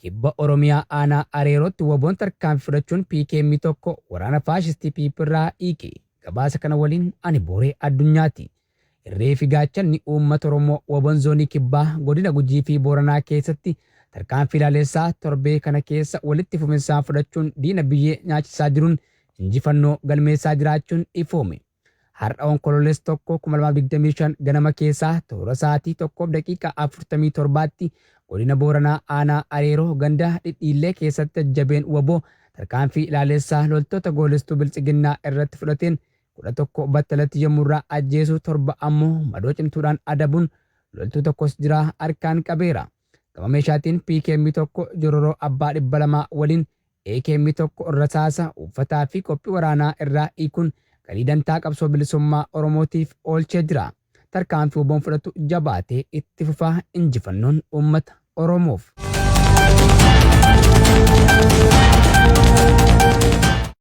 kibba Oromiyaa aanaa Areerootti waboon tarkaanfii fudhachuun PKM tokko waraana faashistii piipirraa hiike. Gabaasa kana waliin ani Booree Addunyaati. Irree fi gaachanni uummata Oromoo waboon zoonii kibbaa godina Gujii fi Booranaa keessatti tarkaanfii ilaalessaa torbee kana keessa walitti fufinsaan fudhachuun diina biyyee nyaachisaa jiruun injifannoo galmeessaa jiraachuun ifoome. Har'a onkololees tokko 2025 ganama keessaa toora sa'aatii 1:47tti godina Booranaa aanaa Areeroo ganda dhidhiillee keessatti jabeen waboo tarkaanfii ilaalessaa loltoota goolestuu bilchiginnaa irratti fudhateen 11 battalatti yommurraa ajjeesuu 7 ammoo madoo cimtuudhaan adabuun loltuu tokkos jira harkaan qabeera. Gama meeshaatiin PKM tokko jororoo abbaa 200 waliin AKM tokko rasaasa uffataa fi qophii waraanaa irraa hiikuun galii dantaa qabsoo bilisummaa Oromootiif oolchee jira. Tarkaanfii waboon fudhatu jabaatee itti fufaa injifannoon uummata Oromoof.